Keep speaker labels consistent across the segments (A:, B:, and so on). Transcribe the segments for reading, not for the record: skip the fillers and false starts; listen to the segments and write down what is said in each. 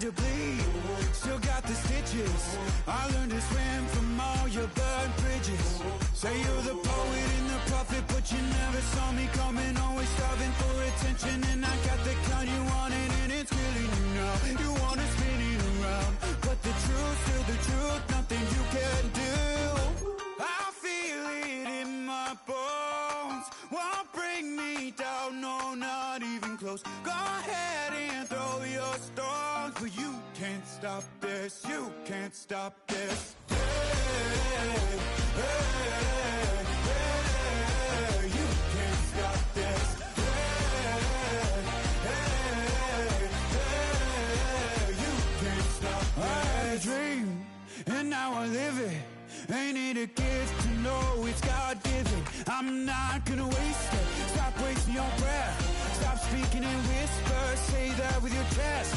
A: to bleed, still got the stitches. I learned to swim from all your burnt bridges. Say you're the poet and the prophet, but you never saw me coming. Always starving for attention, and I got the kind you wanted, and it's killing you now. You wanna spin it around, but the truth's still the truth, nothing you can do. I feel it in my bones, won't bring me down, no, not even close. Go ahead and throw your stones, but you can't stop this, you can't stop this. Hey, hey, hey, you can't stop this. Hey, hey, hey, you can't stop this. I had a dream, and now I live it. Ain't it a gift to know it's God-given? I'm not gonna waste it. Stop wasting your breath. Stop speaking in whispers. Say that with your chest.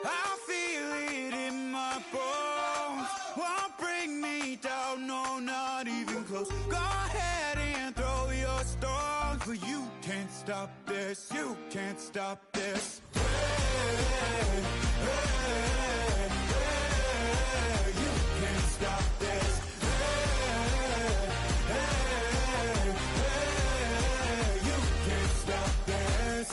A: I feel it in my bones, won't bring me down, no, not even close. Go ahead and throw your stones, but you can't stop this, you can't stop this. Hey, hey, hey, you can't stop this. Hey, hey, hey, you can't stop this.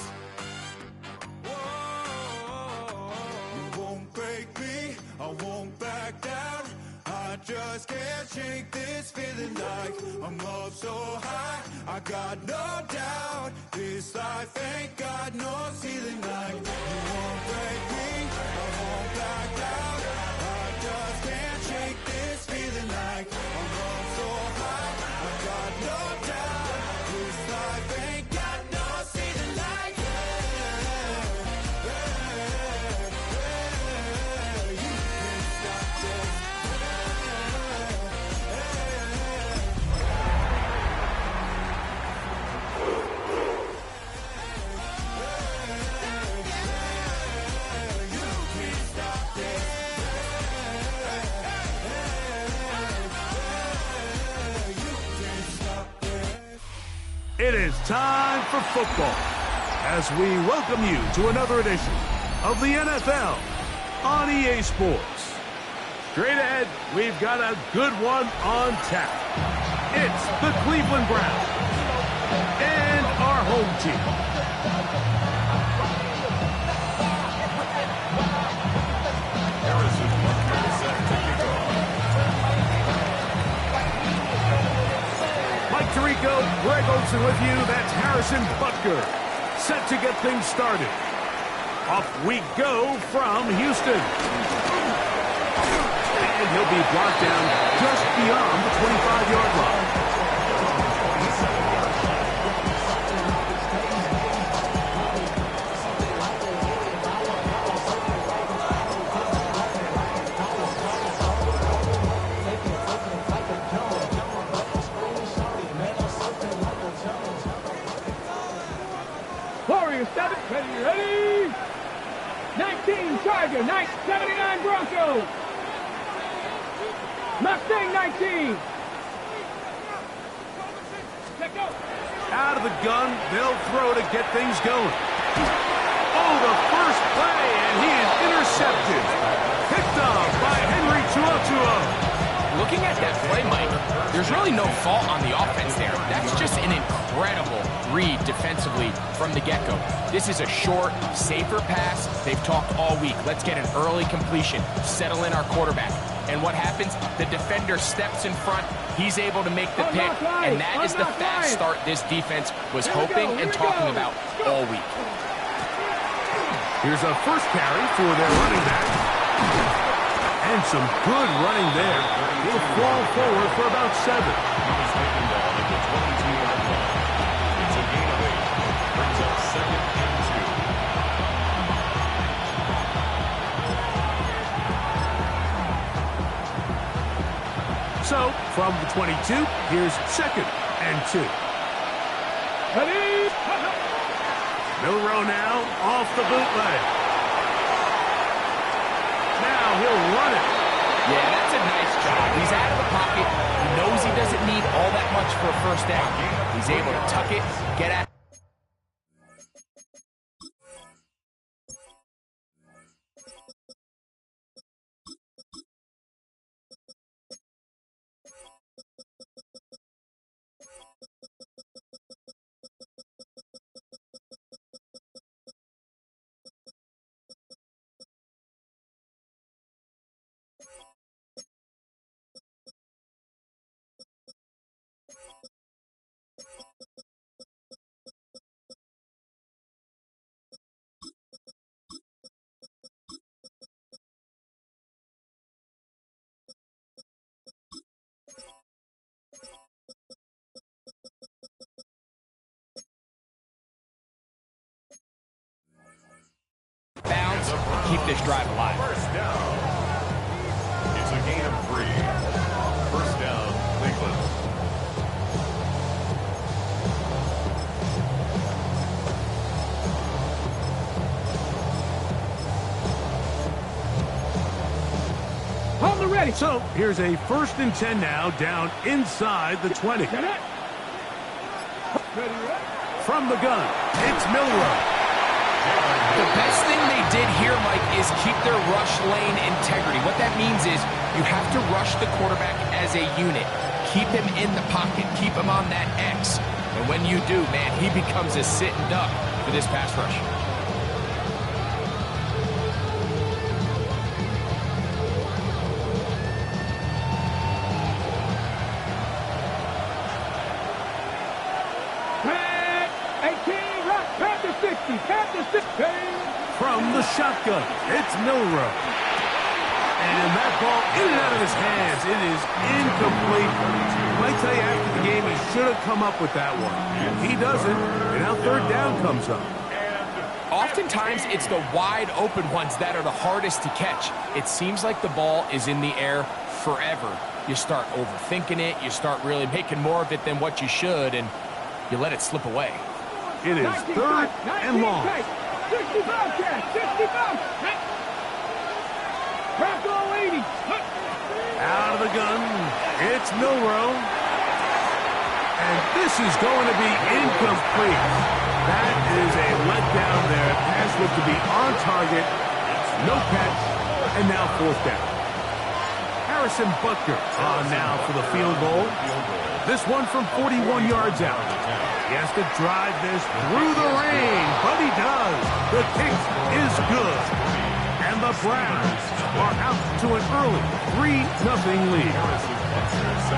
A: You won't break me, I won't back down. I just can't shake this feeling like I'm up so high. I got no doubt this life ain't got no ceiling like. You won't break me, I won't back down. I just can't shake this feeling like I'm up so high. I got no doubt this life ain't got no ceiling like. You can't stop this.
B: It is time for football as we welcome you to another edition of the NFL on EA Sports. Straight ahead, we've got a good one on tap. It's the Cleveland Browns and our home team. Mike Tirico, Greg Olsen with you. That's Harrison Butker, set to get things started. Off we go from Houston. And he'll be brought down just beyond the 25-yard line.
C: Warriors 7, ready? 19 Charger, 79 Broncos. Mustang 19.
B: Out of the gun, they'll throw to get things going. Oh, the first play, and he is intercepted. Picked off by Henry To'oTo'o.
D: Looking at that play, Mike, there's really no fault on the offense there. That's just an incredible read defensively from the get-go. This is a short, safer pass. They've talked all week. Let's get an early completion, settle in our quarterback. And what happens? The defender steps in front. He's able to make the pick, and that is the fast start this defense was hoping and talking about all week.
B: Here's a first carry for their running back. And some good running there. He'll fall forward for about 7.
E: He's taking ball at the 22-yard line. It's a gain of 8. Brings up 2nd and 2.
B: So, from the 22, here's 2nd and 2.
C: Ready?
B: Milroe now off the bootleg. Now he'll run it.
D: Yeah, that's a nice job. He's out of the pocket. He knows he doesn't need all that much for a first down. He's able to tuck it, get at keep this drive alive.
E: First down. It's a gain of 3. First down, Cleveland.
C: Hold the ready.
B: So here's a 1st and 10 now, down inside the 20.
C: Get it. Ready, ready.
B: From the gun, it's Milroe.
D: The best thing they did here, Mike, is keep their rush lane integrity. What that means is you have to rush the quarterback as a unit. Keep him in the pocket. Keep him on that X. And when you do, man, he becomes a sitting duck for this pass rush.
B: From the shotgun, it's Milroe. And that ball in and out of his hands. It is incomplete. I might tell you after the game, he should have come up with that one. He doesn't, and now 3rd down comes up.
D: Oftentimes, it's the wide open ones that are the hardest to catch. It seems like the ball is in the air forever. You start overthinking it. You start really making more of it than what you should, and you let it slip away.
B: It is 3rd and long.
C: 65 catch, 65. Bronco 80.
B: Out of the gun, it's Milroe. And this is going to be incomplete. That is a letdown there. Pass looked to be on target. No catch, and now 4th down. Harrison Butker on now for the field goal. This one from 41 yards out. He has to drive this through the rain, but he does. The kick is good. And the Browns are out to an early 3-0 lead.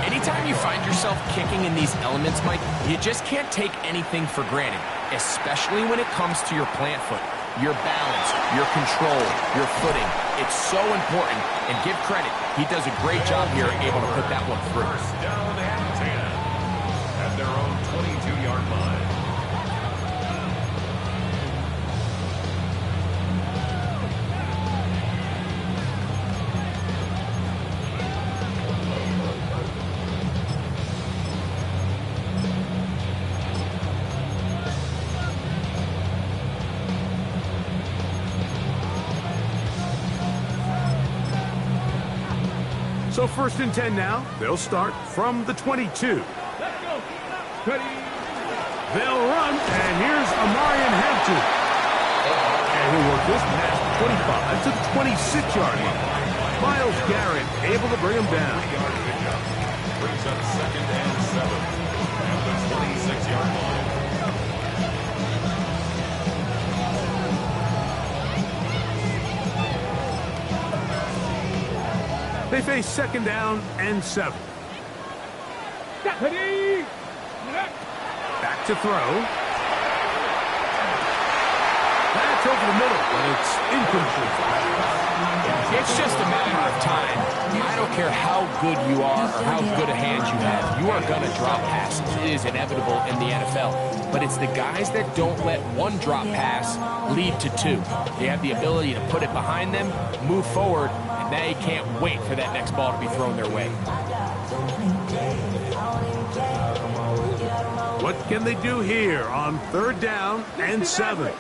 D: Anytime you find yourself kicking in these elements, Mike, you just can't take anything for granted, especially when it comes to your plant foot, your balance, your control, your footing. It's so important, and give credit. He does a great job here able to put that one through.
E: First down and 10 at their own 22-yard line.
B: So 1st and 10 now. They'll start from the 22.
C: Let's go. Ready.
B: They'll run, and here's Amarian Hampton. And he'll work this past 25 to the 26-yard line. Myles Garrett able to bring him down.
E: Brings up 2nd and 7 at the 26-yard line.
B: They face 2nd down and 7.
C: Ready.
B: Back to throw. That's over the middle, but it's incomplete.
D: It's just a matter of time. I don't care how good you are or how good a hand you have. You are going to drop passes. It is inevitable in the NFL. But it's the guys that don't let one drop pass lead to 2. They have the ability to put it behind them, move forward, and they can't wait for that next ball to be thrown their way.
B: What can they do here on 3rd down and 7?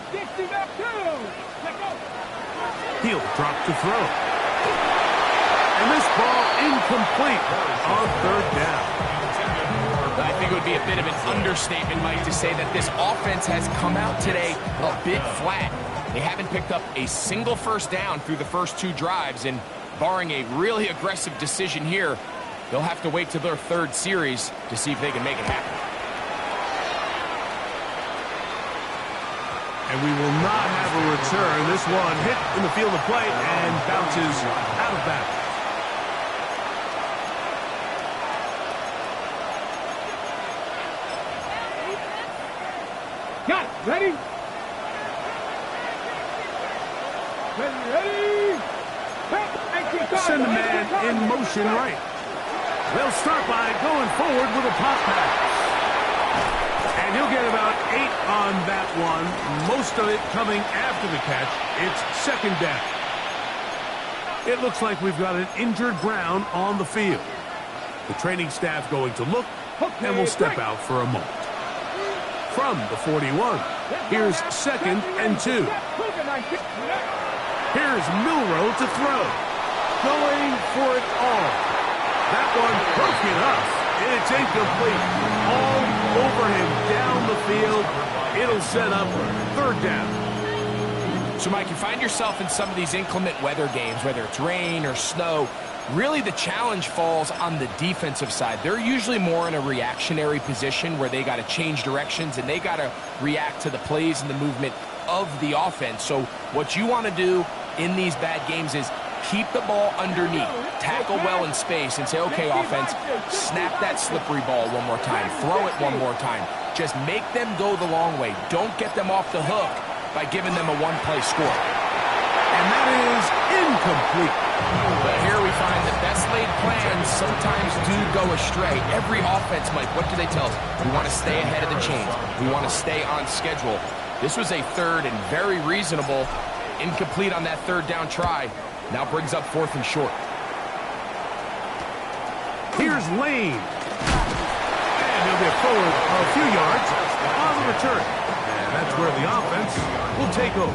B: He'll drop to throw. And this ball incomplete on 3rd down.
D: I think it would be a bit of an understatement, Mike, to say that this offense has come out today a bit flat. They haven't picked up a single 1st down through the first 2 drives, and barring a really aggressive decision here, they'll have to wait to their 3rd series to see if they can make it happen.
B: And we will not have a return. This one hit in the field of play and bounces out of bounds.
C: Got it. Ready? Ready.
B: Send the man in motion right. They'll start by going forward with a pop pass. And he'll get about 8 on that one. Most of it coming after the catch. It's 2nd down. It looks like we've got an injured Brown on the field. The training staff going to look and will step out for a moment. From the 41, here's 2nd and 2. Here's Milroe to throw. Going for it all. That one broken up. It's incomplete. All over him down the field. It'll set up 3rd down.
D: So, Mike, you find yourself in some of these inclement weather games, whether it's rain or snow. Really, the challenge falls on the defensive side. They're usually more in a reactionary position where they got to change directions and they got to react to the plays and the movement of the offense. So what you want to do in these bad games is keep the ball underneath, tackle well in space, and say, okay, offense, snap that slippery ball one more time, throw it one more time. Just make them go the long way. Don't get them off the hook by giving them a one-play score.
B: And that is incomplete.
D: But here we find that best laid plans sometimes do go astray. Every offense, Mike, what do they tell us? We want to stay ahead of the chains. We want to stay on schedule. This was a 3rd and very reasonable. Incomplete on that 3rd down try. Now brings up 4th and short.
B: Here's Lane. And he'll get forward a few yards on the return. And that's where the offense will take over.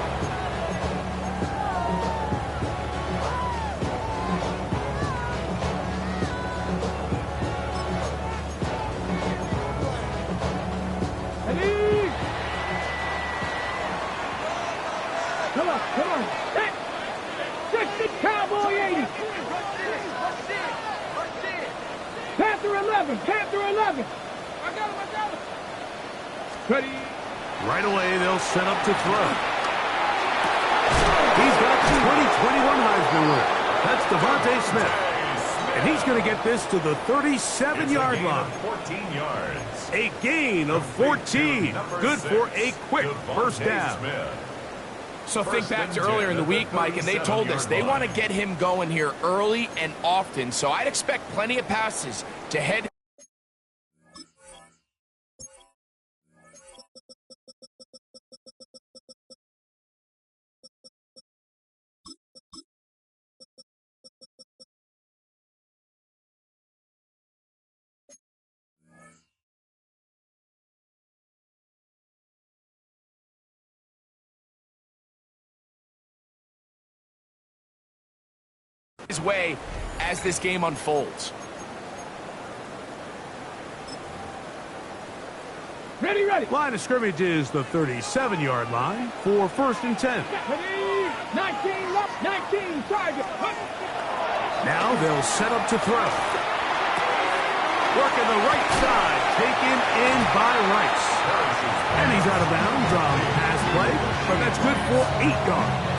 C: Come on. Hey! 60 Cowboy 80. Panther 11. I got him. Ready.
B: Right away, they'll set up to throw. He's got 2021 Heisman winner. That's Devontae Smith. And he's going to get this to the 37-yard line.
E: 14 yards.
B: A gain of 14. Good for a quick first down.
D: So think back to earlier in the week, Mike, and they told us they want to get him going here early and often. So I'd expect plenty of passes to head his way as this game unfolds.
C: Ready.
B: Line of scrimmage is the 37-yard line for 1st and 10.
C: Ready. 19 left, 19 target.
B: Now they'll set up to throw. Working the right side, taken in by Rice. And he's out of bounds on the pass play, but that's good for 8 yards.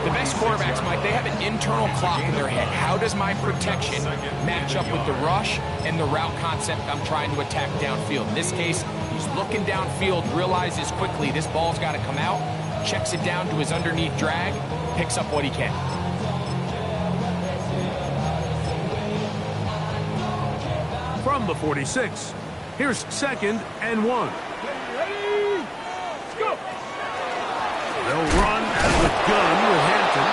D: The best quarterbacks, Mike, they have an internal clock in their head. How does my protection match up with the rush and the route concept I'm trying to attack downfield? In this case, he's looking downfield, realizes quickly this ball's got to come out, checks it down to his underneath drag, picks up what he can.
B: From the 46, here's 2nd and 1.
C: Ready. Let's go.
B: They'll run out of the gun with Hampton.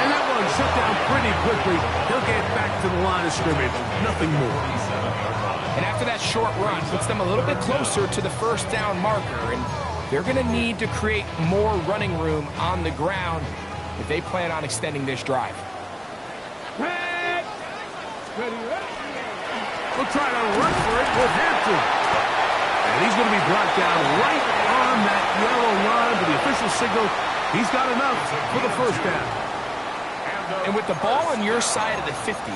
B: And that one shut down pretty quickly. He'll get back to the line of scrimmage. Nothing more.
D: And after that short run, puts them a little bit closer to the 1st down marker. And they're going to need to create more running room on the ground if they plan on extending this drive.
C: Ready.
B: We'll try to run for it with Hampton. And he's going to be brought down right on that yellow line to the official signal. He's got enough for the 1st down.
D: And with the ball on your side of the 50,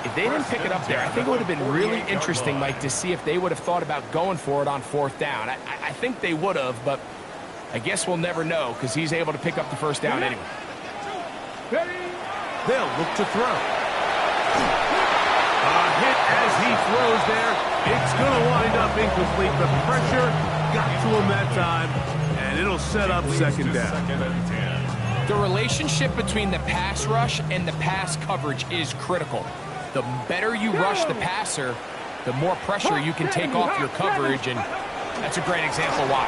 D: if they didn't pick it up there, I think it would have been really interesting, Mike, to see if they would have thought about going for it on 4th down. I think they would have, but I guess we'll never know because he's able to pick up the 1st down anyway.
B: They'll look to throw. A hit as he throws there. It's going to wind up incomplete. The pressure got to him that time, and it'll set up 2nd down.
D: The relationship between the pass rush and the pass coverage is critical. The better you rush the passer, the more pressure you can take off your coverage, and that's a great example why.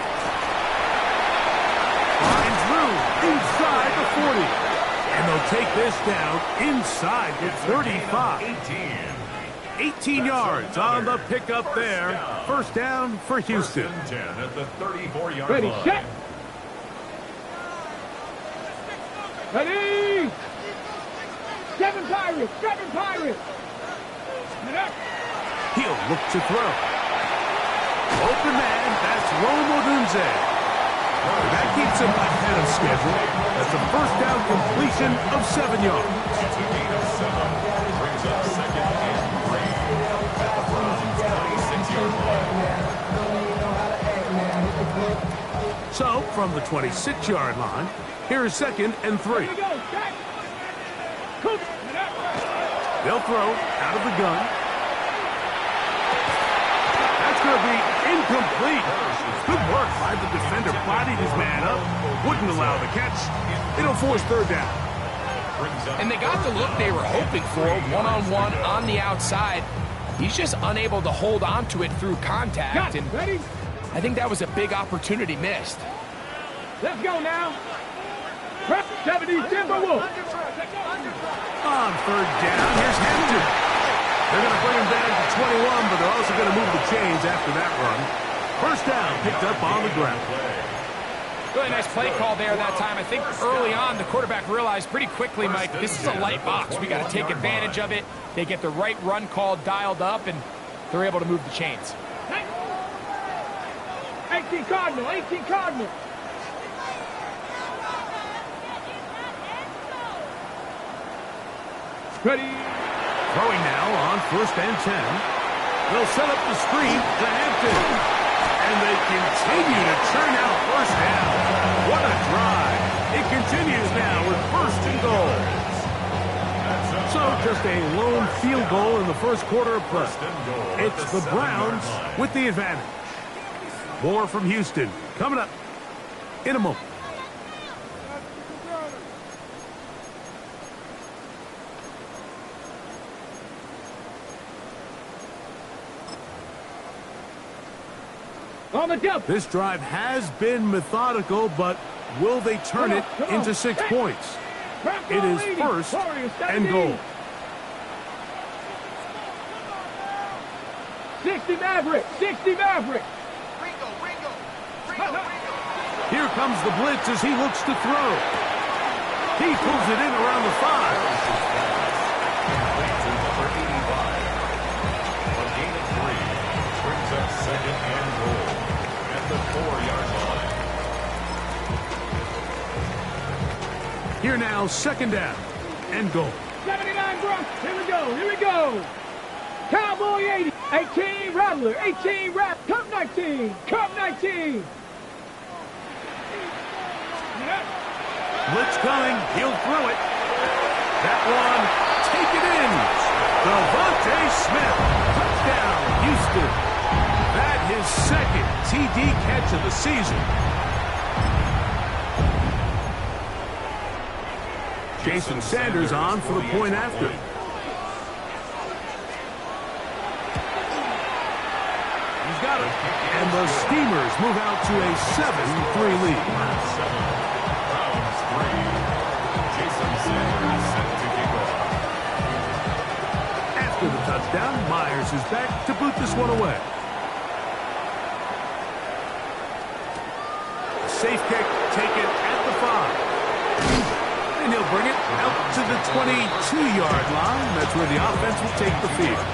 B: Finds room inside the 40. And they'll take this down inside the 35. 18 yards on the pickup there. First down for Houston.
E: 10 at the 34-yard
C: Ready,
E: line.
C: set. Ready. 7 Pirates, 7 Pirates.
B: He'll look to throw. Open man, that's Rome Odunze. That keeps him ahead of schedule. That's a first down completion of 7 yards.
E: It's a gain of 7. Brings up second and 3 at the Browns' 26-yard line.
B: So, from the 26-yard line, here is second and 3.
C: Here we go, set. Cook.
B: They'll throw out of the gun. That's going to be incomplete. Good work by the defender. Bodied his man up. Wouldn't allow the catch. It'll force third down.
D: And they got the look they were hoping for, one-on-one on the outside. He's just unable to hold on to it through contact, and
C: Ready?
D: I think that was a big opportunity missed.
C: Let's go now. Prep 70 Timberwolves.
B: On third down, here's Hampton. They're going to bring him down to 21, but they're also going to move the chains after that run. First down, picked up on the ground.
D: Really nice play call there that time. I think early on, the quarterback realized pretty quickly, Mike, this is a light box. We got to take advantage of it. They get the right run call dialed up, and they're able to move the chains.
C: 18 Cardinal, 18 Cardinal. Ready?
B: Throwing now on first and 10. They'll set up the screen to Hampton. And they continue to churn out first down. What a drive. It continues now with first and goal. So just a lone field goal in the first quarter of play. It's the Browns with the advantage. More from Houston coming up in a moment.
C: On the jump.
B: This drive has been methodical, but will they turn it into 6 points? It is first and goal.
C: 60 Maverick, 60 Maverick.
B: Here comes the blitz as he looks to throw. He pulls it in around the 5.
E: A gain of 3 brings up second and goal at the 4-yard line.
B: Here now, second down and goal.
C: 79 Bronx. Here we go, here we go. Cowboy 80, 18 Rattler, 18 Rat, Cup 19, Cup 19.
B: Blitz coming, he'll throw it. That one, take it in. Devontae Smith, touchdown, Houston. That his second TD catch of the season. Jason Sanders on for the point after. He's got it. And the Steamers move out to a 7-3 lead.
E: Browns 3. Jason Sanders set to kick off.
B: After the touchdown, Myers is back to boot this one away. A safe kick taken at the 5. And he'll bring it out to the 22-yard line. That's where the offense will take the field.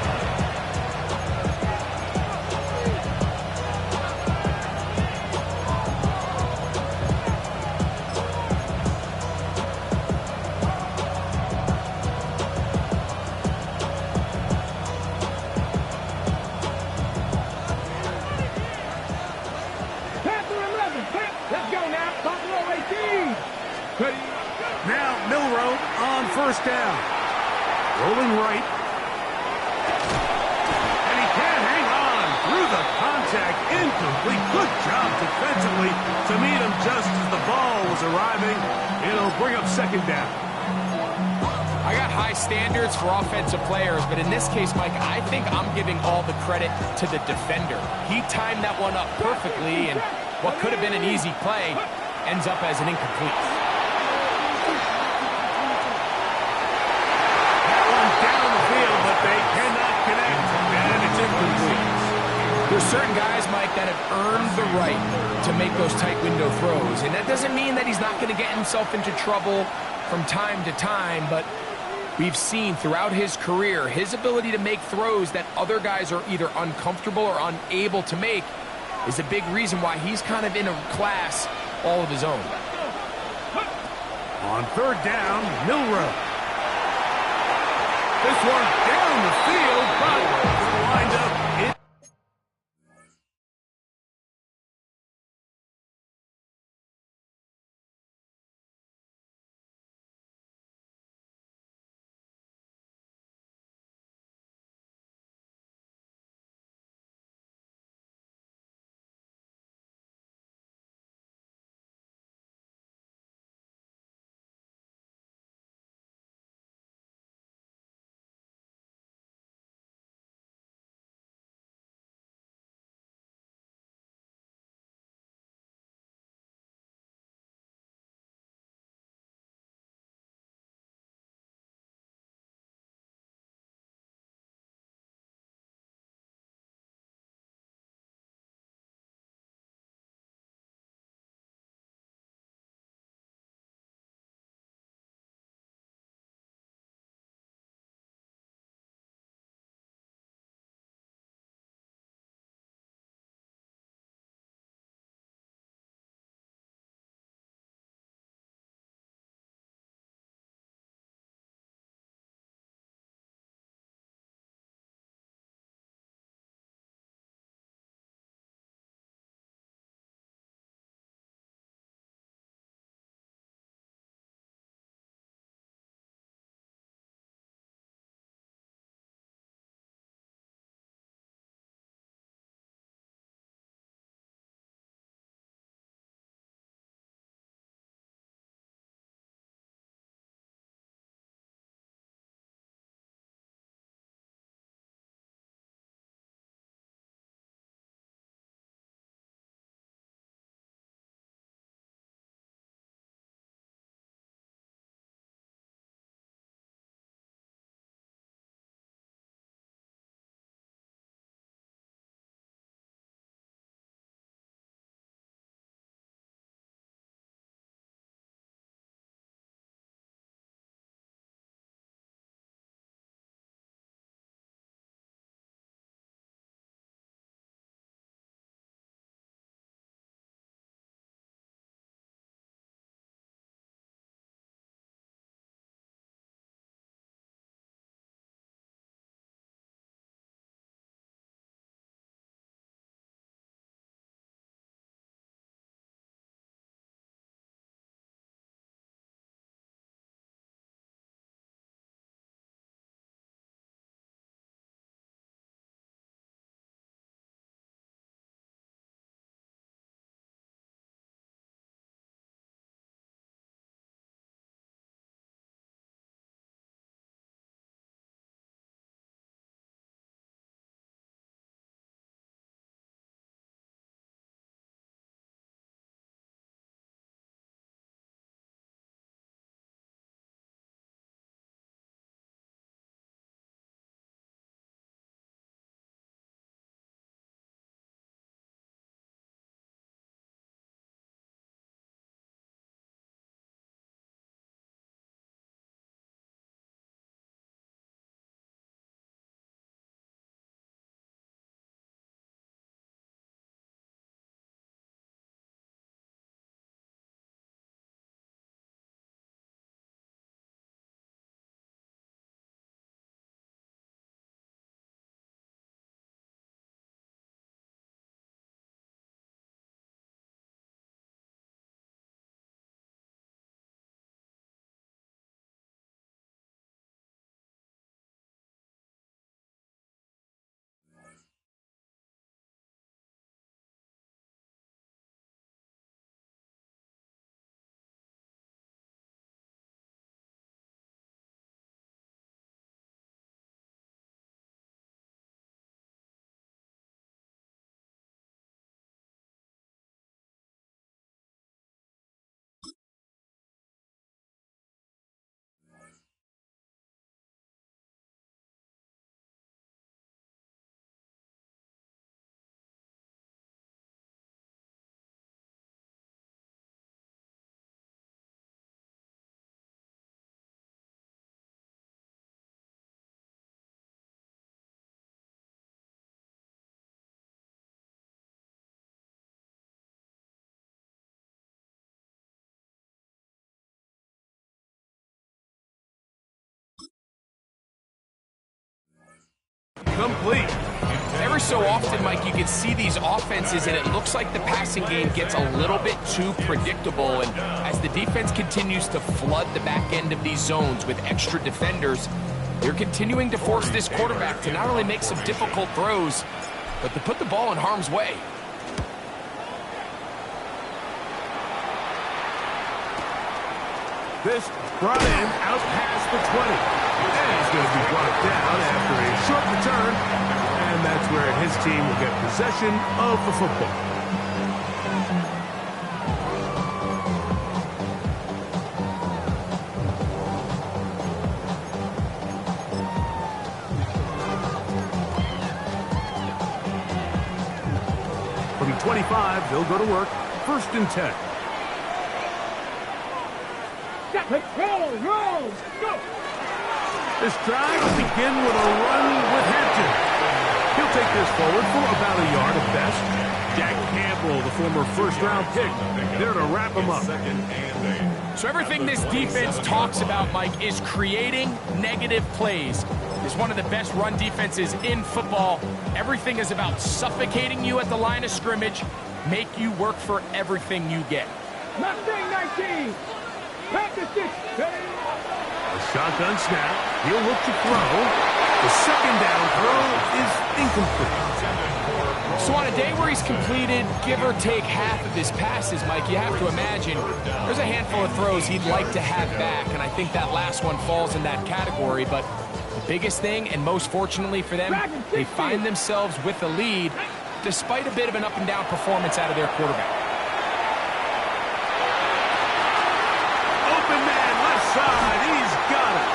B: Now Milroe on first down. Rolling right. And he can't hang on through the contact. Incomplete. Good job defensively to meet him just as the ball was arriving. It'll bring up second down.
D: I got high standards for offensive players, but in this case, Mike, I think I'm giving all the credit to the defender. He timed that one up perfectly, and what could have been an easy play ends up as an incomplete. There's certain guys, Mike, that have earned the right to make those tight window throws. And that doesn't mean that he's not going to get himself into trouble from time to time, but we've seen throughout his career his ability to make throws that other guys are either uncomfortable or unable to make is a big reason why he's kind of in a class all of his own.
B: On third down, Milroe. This one down the field, but lined up. Complete.
D: Every so often, Mike, you can see these offenses, and it looks like the passing game gets a little bit too predictable. And as the defense continues to flood the back end of these zones with extra defenders, they're continuing to force this quarterback to not only make some difficult throws, but to put the ball in harm's way.
B: This brought in out past the 20. And he's going to be brought down after a short return. And that's where his team will get possession of the football. From the 25, they'll go to work. 1st and 10.
C: Roll, go!
B: This drive will begin with a run with Hampton. He'll take this forward for about a yard at best. Jack Campbell, the former first-round pick, there to wrap him up.
D: So everything this defense talks about, Mike, is creating negative plays. It's one of the best run defenses in football. Everything is about suffocating you at the line of scrimmage, make you work for everything you get.
C: Mustang 19! Practice this!
B: A shotgun snap. He'll look to throw. The 2nd down throw is incomplete.
D: So on a day where he's completed, give or take half of his passes, Mike, you have to imagine there's a handful of throws he'd like to have back, and I think that last one falls in that category. But the biggest thing, and most fortunately for them, they find themselves with the lead despite a bit of an up-and-down performance out of their quarterback.
B: Side, he's got it.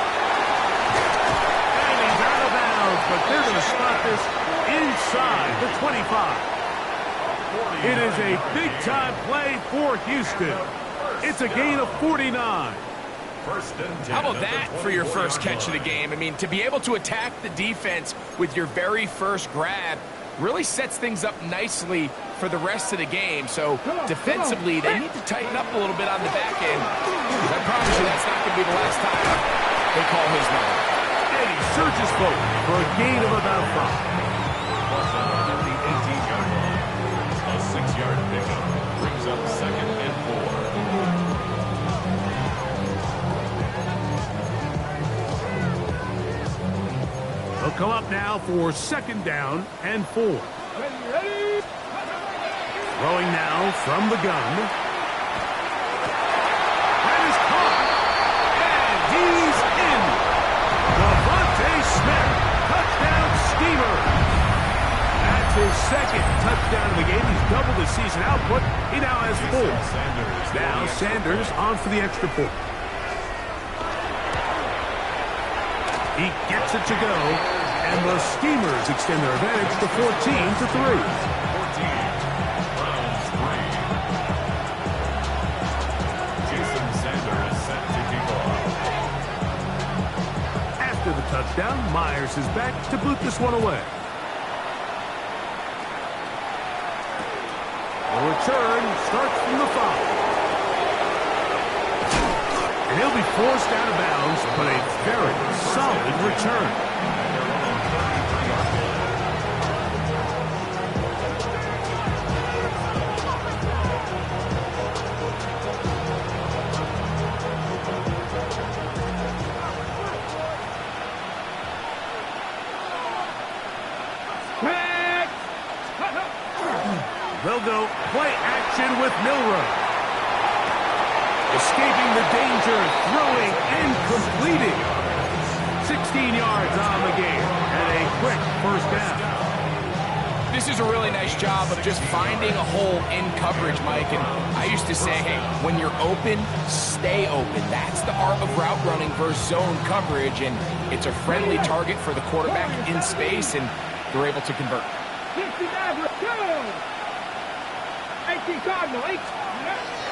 B: And he's out of bounds, but they're going to spot this inside the 25. It is a big-time play for Houston. It's a gain of 49.
D: How about that for your first catch of the game? I mean, to be able to attack the defense with your very first grab really sets things up nicely for the rest of the game. So defensively, they need to tighten up a little bit on the back end. I promise you that's not going to be the last time they call his number.
B: And he surges forward for a gain of about 5.
E: At the 18-yard line, a 6-yard pickup brings up 2nd and 4.
B: They'll come up now for 2nd down and 4. Throwing now from the gun. That is caught. And he's in. Devontae Smith. Touchdown Steamer. That's his 2nd touchdown of the game. He's doubled his season output. He now has 4. Now Sanders on for the extra point. He gets it to go. And the Steamers extend their advantage to 14-3. The touchdown. Myers is back to boot this one away. The return starts from the 5. And he'll be forced out of bounds, but a very solid return. They'll go play action with Milroe. Escaping the danger, throwing and completing. 16 yards on the game and a quick 1st down.
D: This is a really nice job of just finding a hole in coverage, Mike. And I used to say, hey, when you're open, stay open. That's the art of route running versus zone coverage. And it's a friendly target for the quarterback in space, and they're able to convert.
C: 18 Cardinal, 8.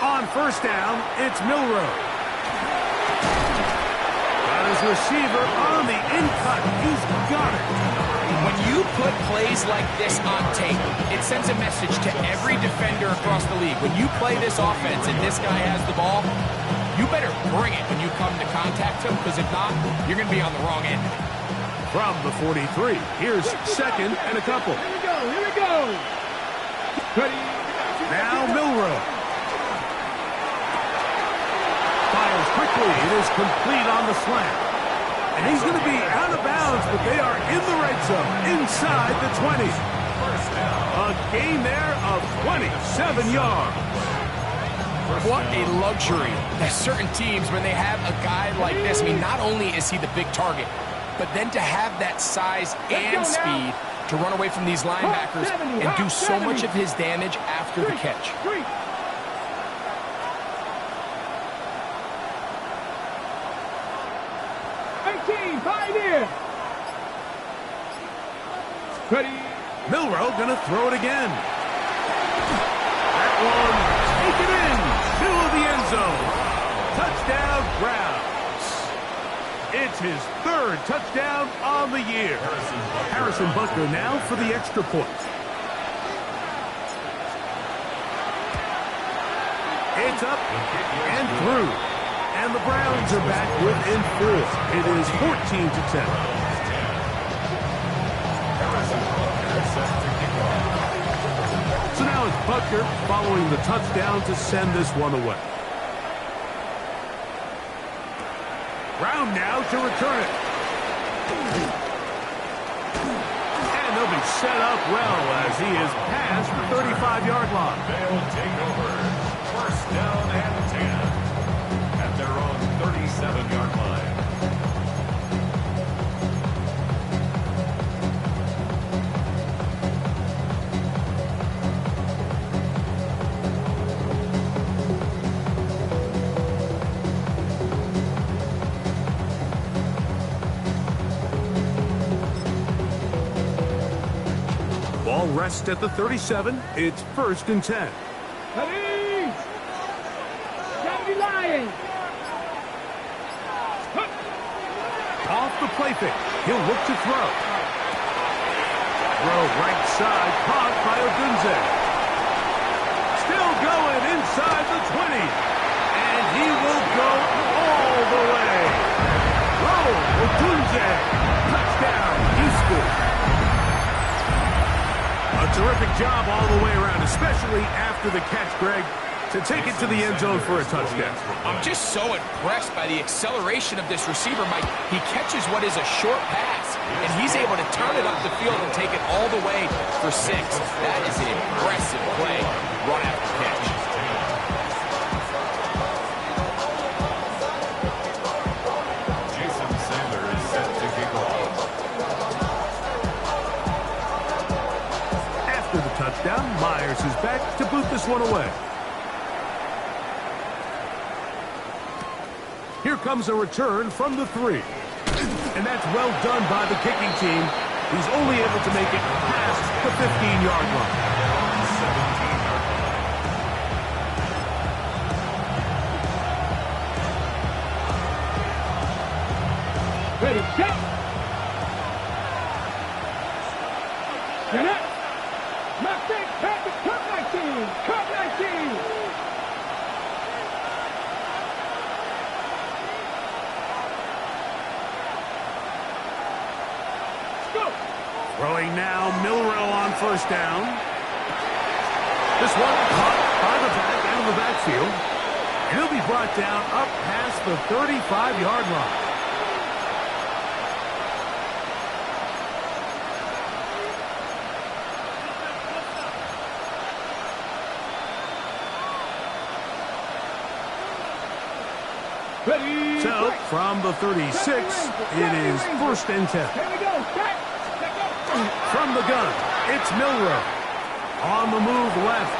B: On 1st down, it's Milroe. Got his receiver on the in-cut. He's got it.
D: When you put plays like this on tape, it sends a message to every defender across the league. When you play this offense and this guy has the ball, you better bring it when you come to contact him, because if not, you're going to be on the wrong end.
B: From the 43, here's second and a couple.
C: Here we go, here we go. Ready.
B: Now Milroe. Fires quickly. It is complete on the slant. And he's going to be out of bounds, but they are in the red zone, inside the 20. A gain there of 27 yards.
D: What a luxury. There's certain teams, when they have a guy like this, I mean, not only is he the big target, but then to have that size and speed to run away from these linebackers and do so much of his damage after the catch.
C: 18, Pioneer. Ready.
B: Milroe going to throw it again. That one taken in to the end zone. Touchdown, Browns. It's his third touchdown on the year. Harrison Butker now for the extra point. It's up and through. And the Browns are back within 4. It is 14-10. So now it's Butker following the touchdown to send this one away. Brown now to return it. And they'll be set up well as he is past the 35-yard line.
E: They'll take over. First down and 10 at their own 37-yard line.
B: Ball rests at the 37. It's 1st and 10.
C: Ready. 70 Lions.
B: Off the play fake. He'll look to throw. Throw right side, caught by Odunze. Still going inside the 20. And he will go all the way. Odunze. Touchdown, Houston. A terrific job all the way around, especially after the catch, Greg, to take it to the end zone for a touchdown.
D: I'm just so impressed by the acceleration of this receiver, Mike. He catches what is a short pass, and he's able to turn it up the field and take it all the way for 6. That is an impressive play right after the catch.
E: Jason Sanders is set to kick off.
B: After the touchdown, Myers is back to boot this one away. Here comes a return from the 3. And that's well done by the kicking team. He's only able to make it past the 15-yard line.
C: 17-yard line. Ready, set. Get up. Mustang, pass it, cut 19. Cut 19.
B: Throwing now, Milroe on 1st down. This one caught by the back out of the backfield. And he'll be brought down up past the 35-yard line.
C: Ready.
B: So, from the 36, it is 1st and 10.
C: Here we go. Set.
B: From the gun, it's Milroe. On the move left.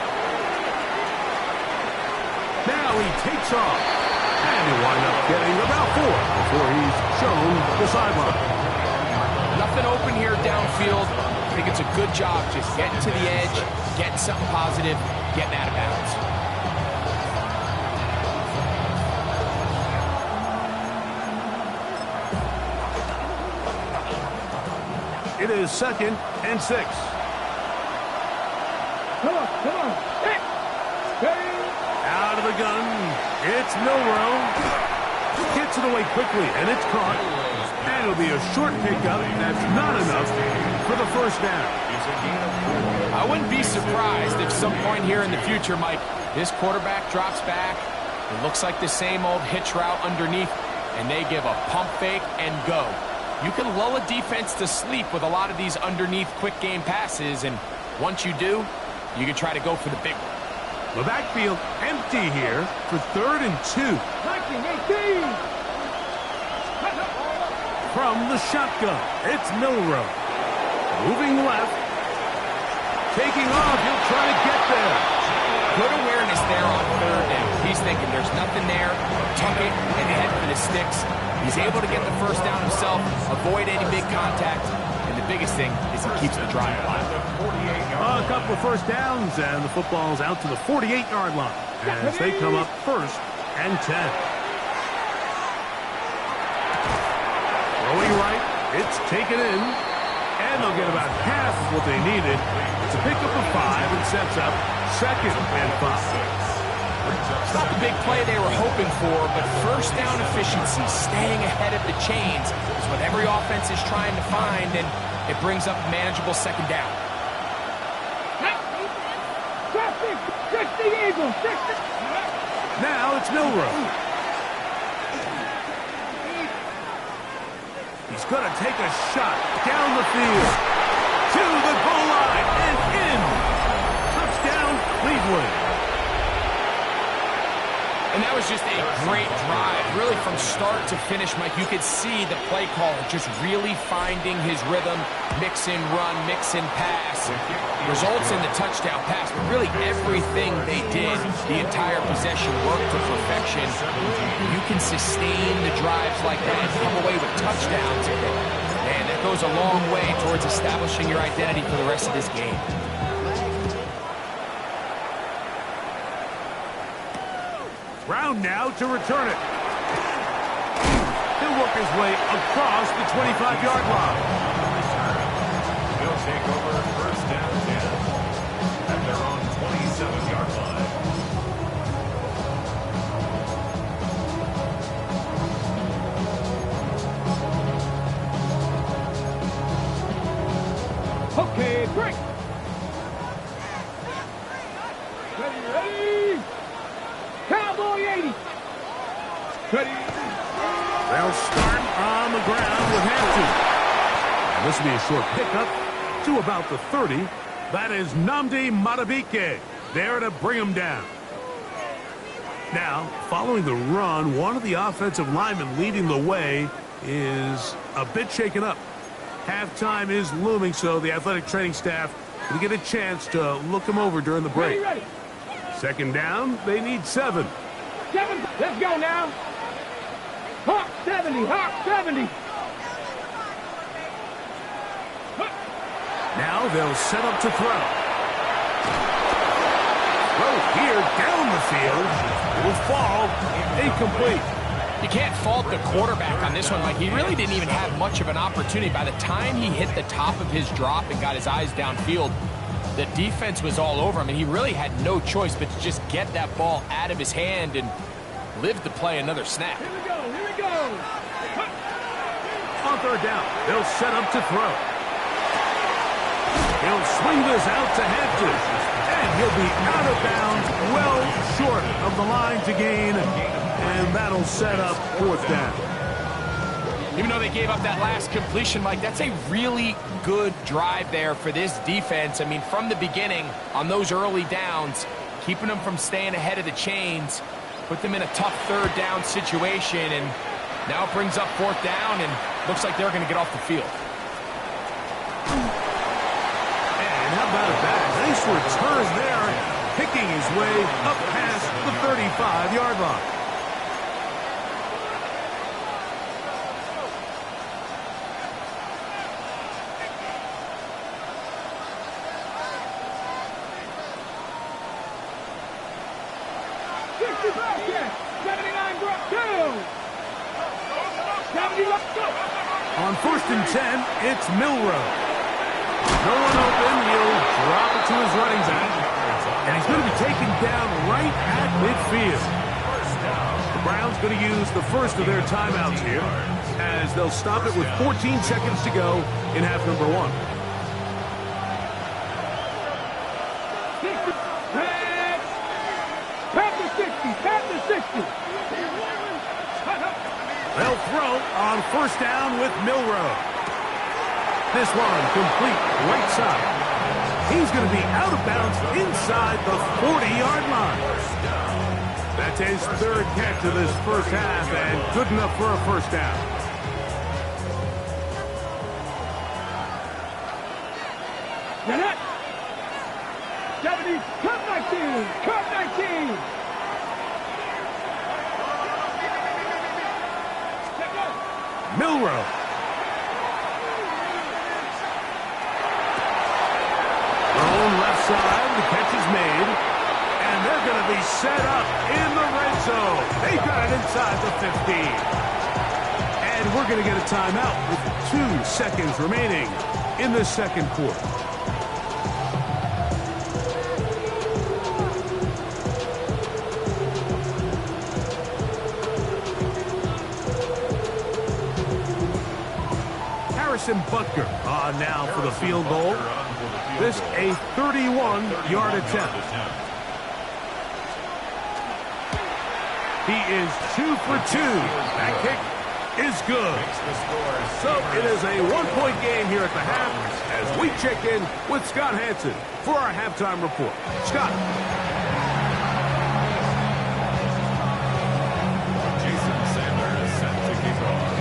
B: Now he takes off. And he'll wind up getting about 4 before he's shown the sideline.
D: Nothing open here downfield. I think it's a good job just getting to the edge, getting something positive, getting out of bounds.
B: It is 2nd and 6.
C: Come on. Set. Ready.
B: Out of the gun, it's Milroe. Gets it away quickly, and it's caught. And it'll be a short pickup. That's not enough for the first down.
D: I wouldn't be surprised if some point here in the future, Mike, this quarterback drops back. It looks like the same old hitch route underneath, and they give a pump fake and go. You can lull a defense to sleep with a lot of these underneath quick game passes, and once you do, you can try to go for the big one.
B: The backfield empty here for 3rd and 2.
C: 19-18.
B: From the shotgun, it's Milroe. Moving left. Taking off, he'll try to get there.
D: Good awareness there on 3rd down. He's thinking there's nothing there, tuck it, and head for the sticks. He's able to get the first down himself, avoid any big contact, and the biggest thing is he keeps the drive alive.
B: A couple of first downs, and the football's out to the 48-yard line as they come up 1st and 10. Throwing right, it's taken in, and they'll get about half of what they needed. It's a pickup of 5 and sets up 2nd and 5.
D: It's not the big play they were hoping for, but first down efficiency, staying ahead of the chains, is what every offense is trying to find, and it brings up manageable 2nd down.
C: 60 Eagles, 60.
B: Now it's Milroe. He's going to take a shot down the field to the goal line and in. Touchdown, Cleveland.
D: And that was just a great drive. Really from start to finish, Mike, you could see the play caller just really finding his rhythm, mix in run, mix in pass. Results in the touchdown pass, but really everything they did, the entire possession worked to perfection. You can sustain the drives like that and come away with touchdowns. Man, that goes a long way towards establishing your identity for the rest of this game.
B: Brown now to return it. He'll work his way across the 25-yard line.
E: He'll take over 1st down 10 at their own 27-yard line.
C: Okay, break. Ready. Cowboy 80. Ready.
B: They'll start on the ground with half to. And this will be a short pickup to about the 30. That is Nnamdi Madubuike there to bring him down. Now, following the run, one of the offensive linemen leading the way is a bit shaken up. Halftime is looming, so the athletic training staff will get a chance to look him over during the break.
C: Ready.
B: 2nd down, they need 7.
C: 7. Let's go now. Hawk 70. Hawk 70.
B: Now they'll set up to throw. Throw here down the field. It will fall incomplete.
D: You can't fault the quarterback on this one, Mike. He really didn't even have much of an opportunity. By the time he hit the top of his drop and got his eyes downfield, the defense was all over him, and he really had no choice but to just get that ball out of his hand and live to play another snap.
C: Here we go. Here we go.
B: On 3rd down, they'll set up to throw. He'll swing this out to Hampton, and he'll be out of bounds, well short of the line to gain, and that'll set up 4th down.
D: Even though they gave up that last completion, Mike, that's a really good drive there for this defense. I mean, from the beginning, on those early downs, keeping them from staying ahead of the chains, put them in a tough 3rd down situation, and now it brings up 4th down, and looks like they're going to get off the field.
B: And how about that? Nice return there, picking his way up past the 35-yard line. On 1st and 10, it's Milroe. No one open. He'll drop it to his running back. And he's going to be taken down right at midfield. The Browns is going to use the first of their timeouts here, as they'll stop it with 14 seconds to go in half number one. They'll throw on first down with Milroe. This one complete right side. He's going to be out of bounds inside the 40-yard line. That's his third catch of this first half, and good enough for a first down.
C: Now that 70, cut 19, cut 19.
B: Milroe. Thrown left side, the catch is made, and they're going to be set up in the red zone. They got it inside the 15. And we're going to get a timeout with 2 seconds remaining in the second quarter. Harrison Butker on now for the field goal. This a 31-yard attempt. He is 2 for 2. That kick is good. So it is a 1-point game here at the half as we check in with Scott Hanson for our halftime report. Scott.
E: Jason Sanders set to kick off.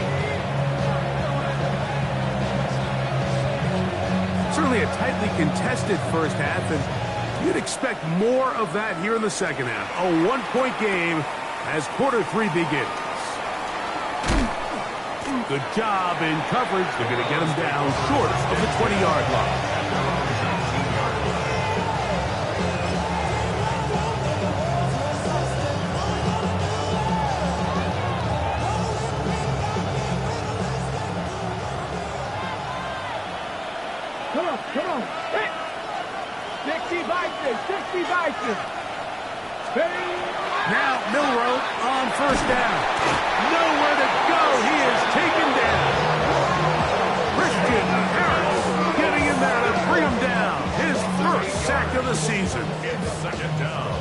B: Certainly a tightly contested first half, and you'd expect more of that here in the second half. A 1-point game as quarter 3 begins. Good job in coverage. They're going to get him down short of the 20-yard line.
C: Come on. Hit. 60 Bison.
B: Now Milroe on first down. Nowhere to go. He is taken down. Christian Harris getting in there to bring him down. His first sack of the season.
E: It's second down.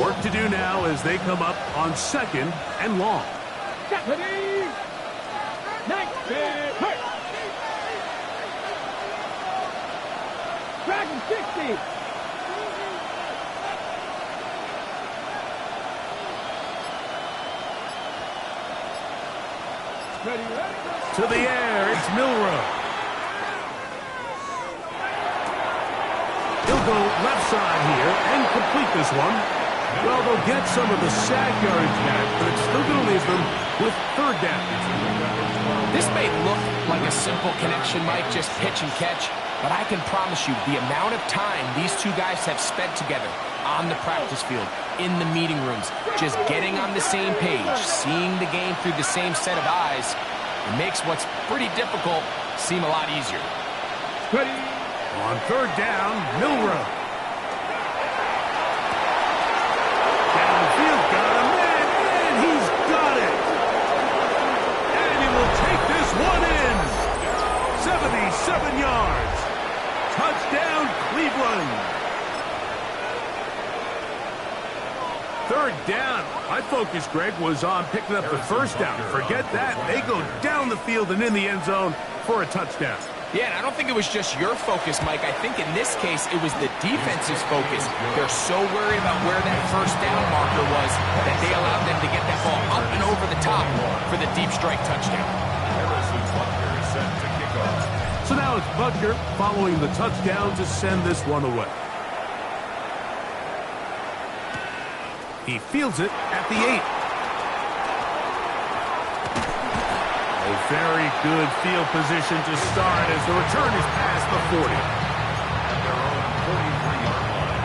B: Work to do now as they come up on second and long.
C: Deputy. 19. Hurt. Dragon 60. Ready.
B: To the air, it's Milroe. He'll go left side here and complete this one. Well, they'll get some of the sack yardage back, but it's still going to leave them with third down.
D: This may look like a simple connection, Mike, just pitch and catch, but I can promise you the amount of time these two guys have spent together on the practice field, in the meeting rooms, just getting on the same page, seeing the game through the same set of eyes, it makes what's pretty difficult seem a lot easier.
C: Ready.
B: On third down, Milroe. Downfield, got him, and he's got it. And he will take this one in. 77 yards. Touchdown, Cleveland. Third down. My focus, Greg, was on picking up the first down. Forget that. They go down the field and in the end zone for a touchdown.
D: Yeah, and I don't think it was just your focus, Mike. I think in this case, it was the defense's focus. They're so worried about where that first down marker was that they allowed them to get that ball up and over the top for the deep strike touchdown.
E: Harrison Butker is set to kick off.
B: So now it's Butker following the touchdown to send this one away. He fields it at the 8. A very good field position to start as the return is past the 40.
E: At their own 43-yard line.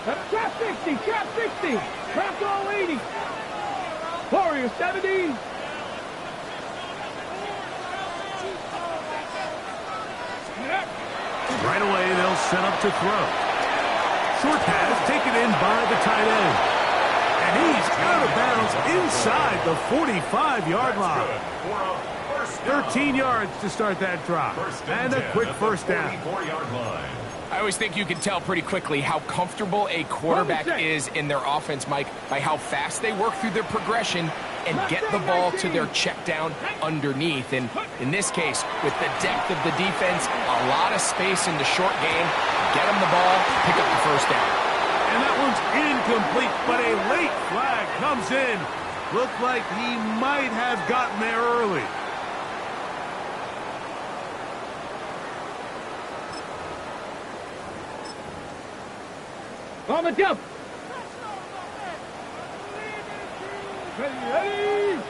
C: Trap 60, trap 60. Trap goal 80. Warrior 70.
B: Right away, they'll set up to throw. Short pass taken in by the tight end. And he's out of bounds inside the 45-yard line. 13 yards to start that drive. And a quick first down.
D: I always think you can tell pretty quickly how comfortable a quarterback is in their offense, Mike, by how fast they work through their progression and get the ball to their check down underneath. And in this case, with the depth of the defense, a lot of space in the short game, get them the ball, pick up the first down.
B: And that one's incomplete, but a late flag comes in. Looked like he might have gotten there early.
C: On the jump. Ready.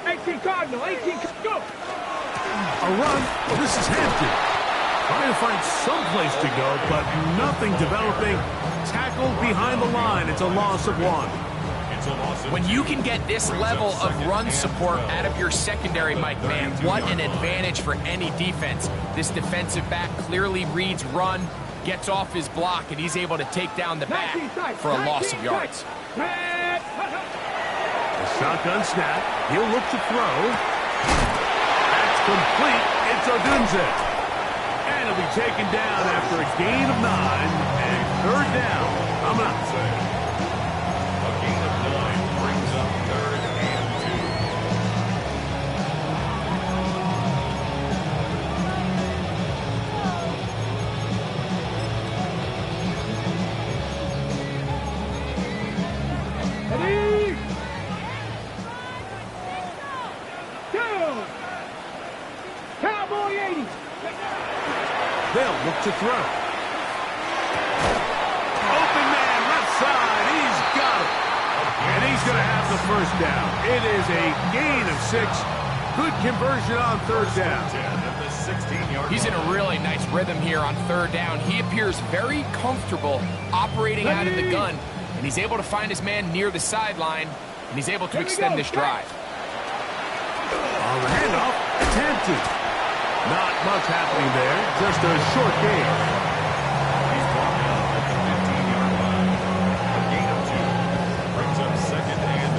C: 18 Cardinal, 18, go.
B: A run. Well, this is Hampton. Trying to find some place to go, but nothing developing. Tackled behind the line. It's a loss of 1.
D: When you can get this level of run support out of your secondary, Mike, man, what an advantage for any defense. This defensive back clearly reads run, gets off his block, and he's able to take down the back for a loss of yards.
B: A shotgun snap. He'll look to throw. That's complete. It's Odunze. And he'll be taken down after a gain of 9 and third down. Coming up.
E: A gain of 9 brings up 3rd and
C: 2. Ready. Down. Cowboy 80.
B: They'll look to throw. Open man, left side. He's got it. And he's going to have the first down. It is a gain of 6. Good conversion on third down.
D: He's in a really nice rhythm here on third down. He appears very comfortable operating out of the gun, and he's able to find his man near the sideline, and he's able to extend this drive.
B: On the handoff, it's Hampton. Not much happening there, just a short gain.
E: He's brought down at the 15-yard line. A gain of 2 brings up 2nd and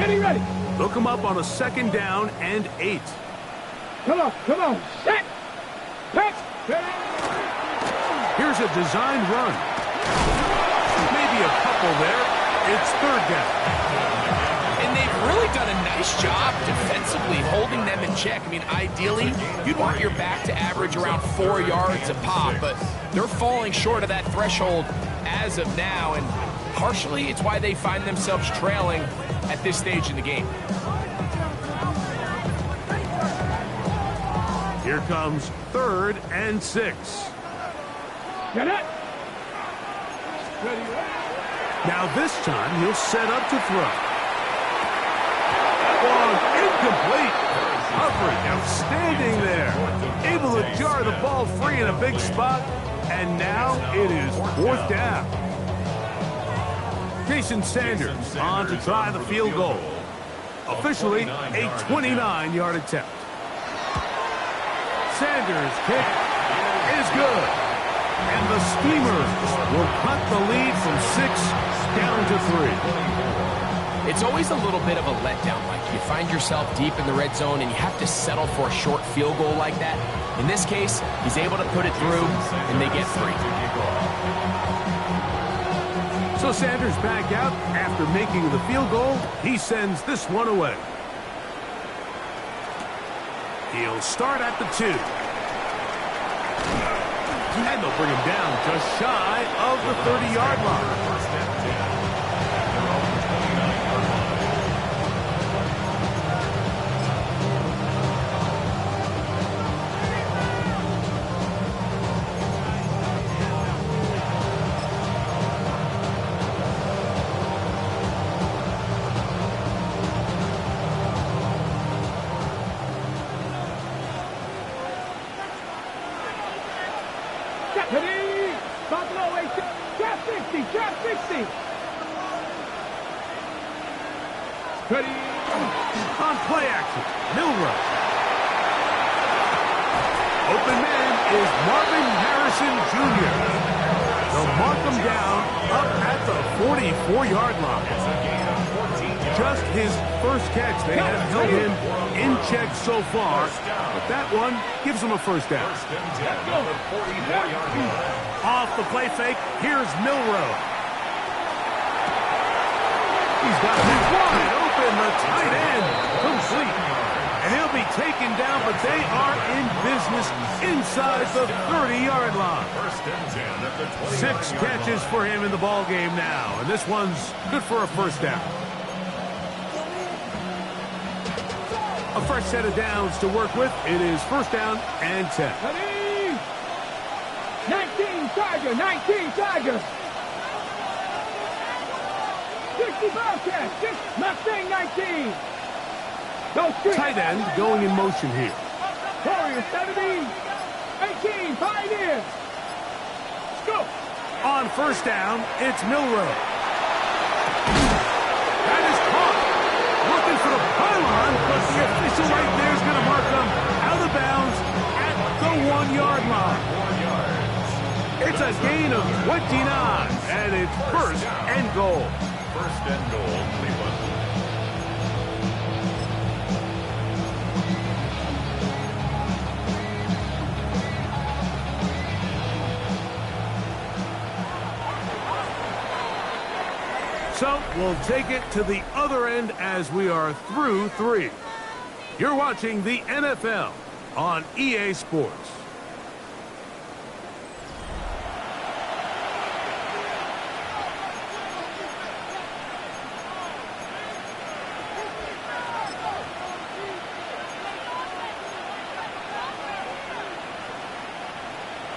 C: 8. Ready.
B: Look him up on a 2nd down and 8.
C: Come on. Set. Pass.
B: Here's a design run. Maybe a couple there. It's third down.
D: And they've really done a nice job defensively holding them in check. I mean, ideally, you'd want your back to average around 4 yards a pop, but they're falling short of that threshold as of now, and partially it's why they find themselves trailing at this stage in the game.
B: Here comes 3rd and 6.
C: Get it.
B: Now this time he'll set up to throw. Ball incomplete. Coverage outstanding there. Able to jar the ball free in a big spot. And now it is 4th down. Jason Sanders on to try the field goal. Officially a 29-yard attempt. Sanders' kick is good. And the Steamers will cut the lead from 6 down to 3.
D: It's always a little bit of a letdown, Mike. You find yourself deep in the red zone and you have to settle for a short field goal like that. In this case, he's able to put it through and they get 3.
B: So Sanders back out after making the field goal. He sends this one away. He'll start at the 2. And they'll bring him down just shy of the 30-yard line.
C: 60, trap 60. Ready.
B: On play action, Milroe. Open man is Marvin Harrison Jr. They'll mark him down up at the 44-yard line. Just his first catch. They have held him in check so far, but that one gives him a first down. Off the play fake, here's Milroe. He's got him wide open, the tight end, complete. And he'll be taken down, but they are in business inside the 30-yard line. 6 catches for him in the ball game now, and this one's good for a first down. A fresh set of downs to work with. It is first down and 10.
C: Ready. 19 Tiger, 19 Tiger. 65 catch, 6 Mustang 19.
B: Tight end going in motion here.
C: Warrior 70, 18, Pioneer. Let's go.
B: On first down, it's Milroe. That is caught. Looking for the pylon, but the official right there is going to mark them out of bounds at the 1-yard line. It's a gain of 29, and it's first and goal.
E: First and goal, Cleveland.
B: So we'll take it to the other end as we are through 3. You're watching the NFL on EA Sports.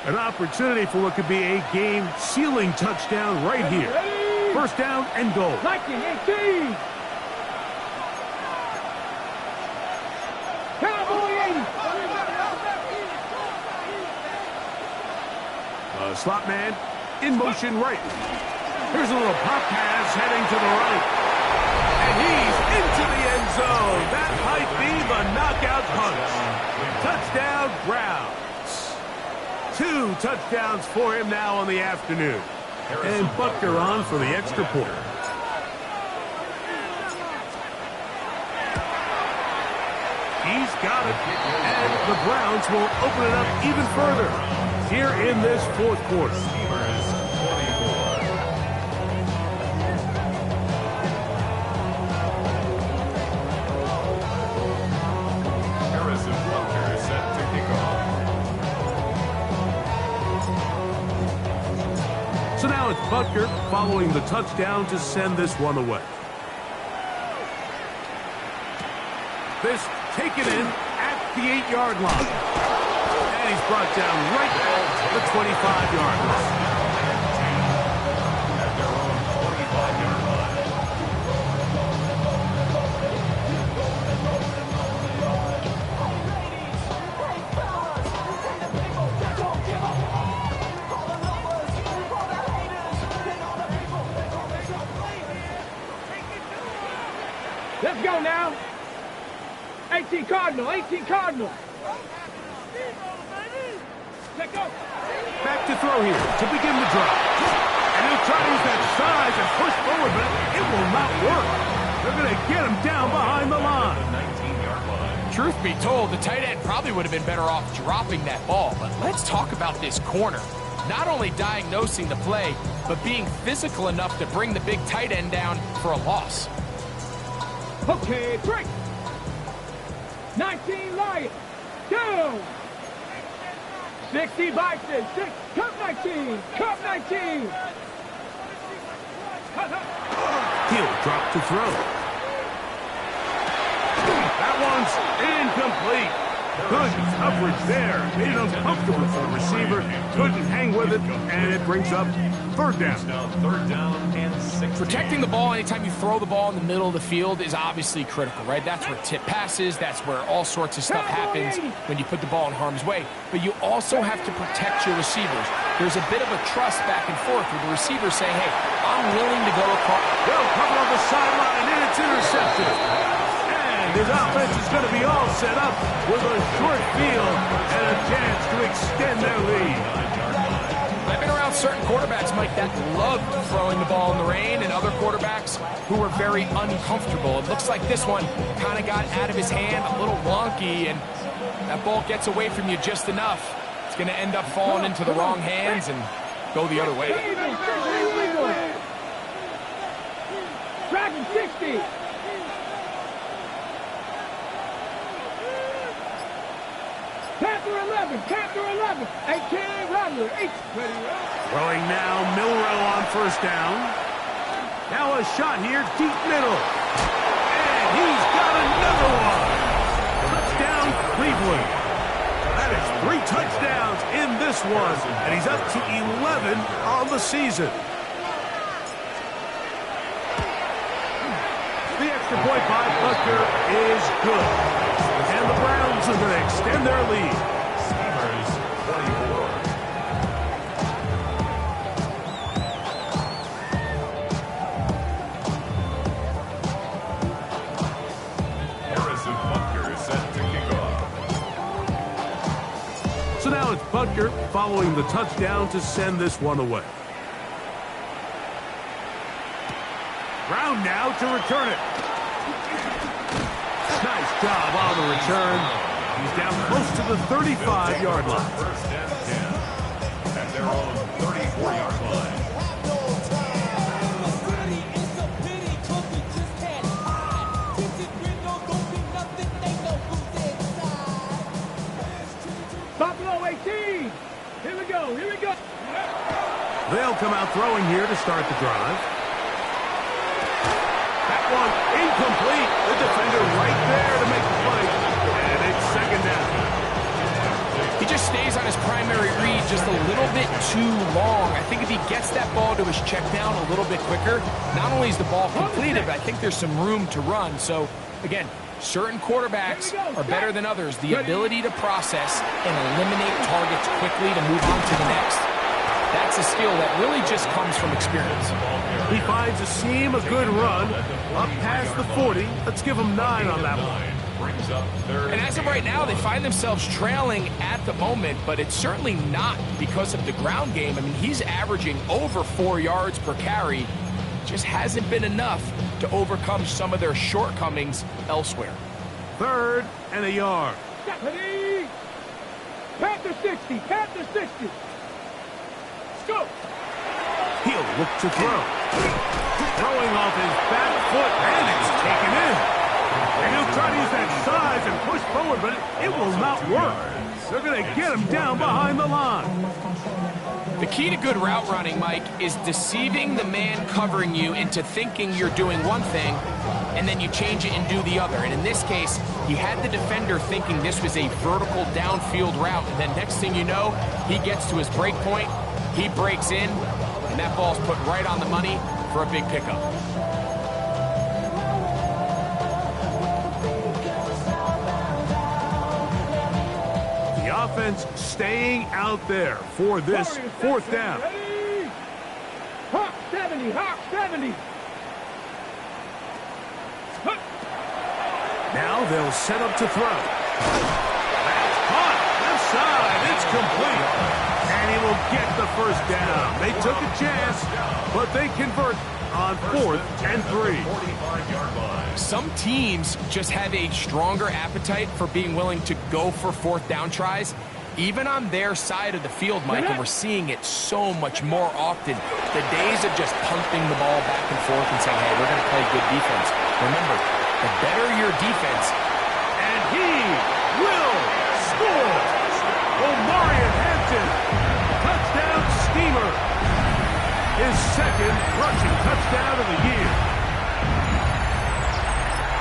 B: An opportunity for what could be a game-sealing touchdown right here. First down and goal.
C: 19-18. Cowboy 80.
B: Slot man in motion right. Here's a little pop pass heading to the right. And he's into the end zone. That might be the knockout punch. Touchdown, Browns. 2 touchdowns for him now on the afternoon. And Butker on for the extra point. He's got it. And the Browns will open it up even further here in this 4th quarter.
E: Harrison Butker set to kick off.
B: So now it's Butker following the touchdown to send this one away. This taken in at the 8-yard line. And he's brought down right at the 25-yard line.
E: At their own 25-yard line.
C: Let's go now. 18 Cardinal, 18 Cardinal. Let's go.
B: Back to throw here to begin the drive. And he'll try to use that size and push forward, but it will not work. They're going to get him down behind the line.
E: 19-yard line.
D: Truth be told, the tight end probably would have been better off dropping that ball. But let's talk about this corner. Not only diagnosing the play, but being physical enough to bring the big tight end down for a loss.
C: Okay, break. 19 Lions. Down. 60 Bison. 6. Cup 19. Cup 19.
B: He'll drop to throw. That one's incomplete. Good coverage there. Made it uncomfortable for the receiver. Couldn't hang with it, and it brings up third down.
E: It's now third down and 16.
D: Protecting the ball anytime you throw the ball in the middle of the field is obviously critical, right? That's where tip passes, that's where all sorts of stuff happens when you put the ball in harm's way. But you also have to protect your receivers. There's a bit of a trust back and forth with the receiver saying, hey, I'm willing to go across.
B: They'll cover on the sideline, and it's intercepted. And his offense is going to be all set up with a short field and a chance to extend their lead.
D: I've been around certain quarterbacks, Mike, that loved throwing the ball in the rain, and other quarterbacks who were very uncomfortable. It looks like this one kind of got out of his hand, a little wonky, and that ball gets away from you just enough. It's going to end up falling into the wrong hands and go the other way.
C: Dragon 60. Panther 11, 18, Rattler, 8.
B: Throwing now, Milrow on first down. Now a shot here, deep middle. And he's got another one. Touchdown, Cleveland. That is 3 touchdowns in this one, and he's up to 11 on the season. The extra point by Butker is good. And the Browns are going to extend their lead. So now it's Butker following the touchdown to send this one away. Brown now to return it. Nice job on the return. He's down close to the 35-yard line.
E: First and 10 at their own 34-yard line.
C: Buffalo 18. Here we go.
B: They'll come out throwing here to start the drive. That one incomplete. The defender right there to make the play. And it's second down.
D: He just stays on his primary read just a little bit too long. I think if he gets that ball to his check down a little bit quicker, not only is the ball completed, but I think there's some room to run. So, again, certain quarterbacks are better than others. The ability to process and eliminate targets quickly to move on to the next. That's a skill that really just comes from experience.
B: He finds a seam, a good run, up past the 40. Let's give him 9 on that one.
D: And as of right now, they find themselves trailing at the moment, but it's certainly not because of the ground game. I mean, he's averaging over 4 yards per carry. Just hasn't been enough to overcome some of their shortcomings elsewhere.
B: 3rd and a yard.
C: Panther 60. Go.
B: He'll look to throw. Throwing off his back foot, and it's taken in. And he'll try to use that size and push forward, but it will not work. They're going to get him down behind the line.
D: The key to good route running, Mike, is deceiving the man covering you into thinking you're doing one thing, and then you change it and do the other. And in this case, he had the defender thinking this was a vertical downfield route, and then next thing you know, he gets to his break point, he breaks in, and that ball's put right on the money for a big pickup.
B: The offense staying out there for this 4th down.
C: Hawk 70.
B: Now they'll set up to throw. That's caught. Left side. It's complete. And he will get the first down. They took a chance, but they convert on 4th and 3.
D: Some teams just have a stronger appetite for being willing to go for 4th down tries, even on their side of the field, Mike, and we're seeing it so much more often. The days of just punting the ball back and forth and saying, hey, we're going to play good defense. Remember, the better your defense.
B: And he will score. Omarion Hampton, touchdown steamer. His 2nd rushing touchdown of the year.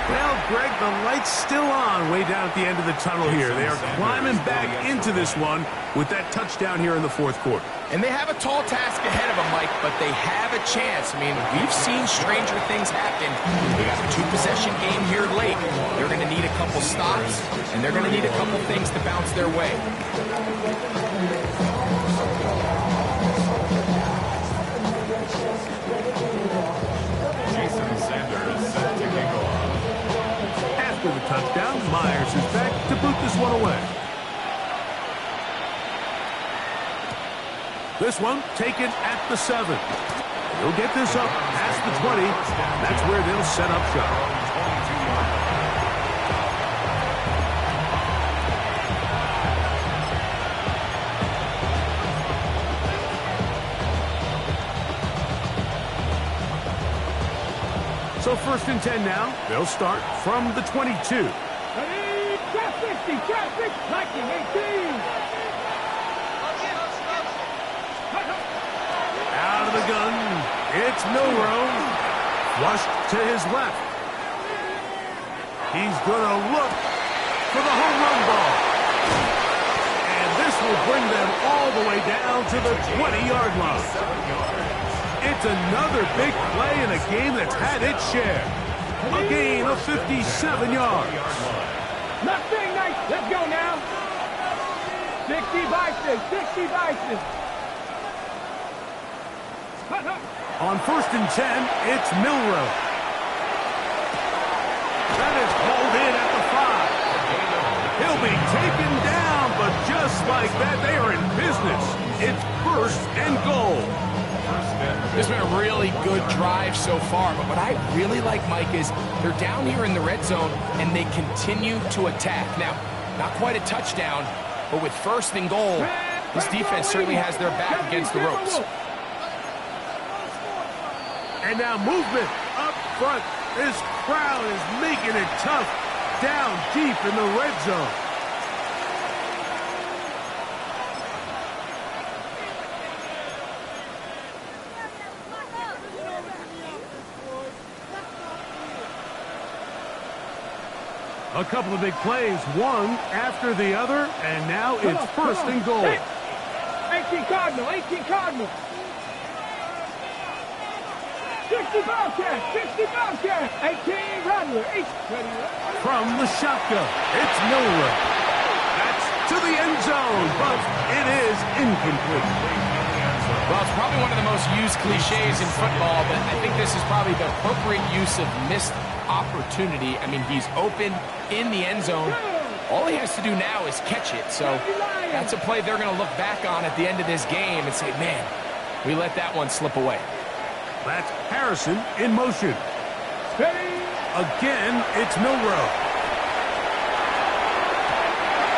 B: Well, Greg, the light's still on way down at the end of the tunnel here. They are climbing back into this one with that touchdown here in the fourth quarter.
D: And they have a tall task ahead of them, Mike, but they have a chance. I mean, we've seen stranger things happen. They got a two-possession game here late. They're going to need a couple stops, and they're going to need a couple things to bounce their way.
E: Jason Sanders set to kick off.
B: After the touchdown, Myers is back to boot this one away. This one taken at the 7. They'll get this up past the 20. That's where they'll set up shop. So 1st and 10 now. They'll start from the 22.
C: Ready, trap 50, trap 50, Viking 18.
B: Out of the gun, it's Milroe. Flushed to his left. He's going to look for the home run ball. And this will bring them all the way down to the 20-yard line. It's another big play in a game that's had its share. A gain of 57 yards.
C: Nothing nice. Let's go now. 60 Bison, 60 Bison.
B: On 1st and 10, it's Milroe. That is pulled in at the 5. He'll be taken down, but just like that, they are in business. It's 1st and goal.
D: This has been a really good drive so far, but what I really like, Mike, is they're down here in the red zone, and they continue to attack. Now, not quite a touchdown, but with 1st and goal, this defense certainly has their back against the ropes.
B: And now movement up front. This crowd is making it tough down deep in the red zone. A couple of big plays, one after the other, and now it's 1st and goal.
C: 18 Cardinal, 18 Cardinal. 60 Bobcat, 60 Bobcat. 18 Rattler, 8.
B: From the shotgun, it's Milroe. That's to the end zone, but it is incomplete.
D: Well, it's probably one of the most used cliches in football, but I think this is probably the appropriate use of missed opportunity. I mean, he's open in the end zone. All he has to do now is catch it. So that's a play they're going to look back on at the end of this game and say, man, we let that one slip away.
B: That's Harrison in motion. Again, it's Milroe.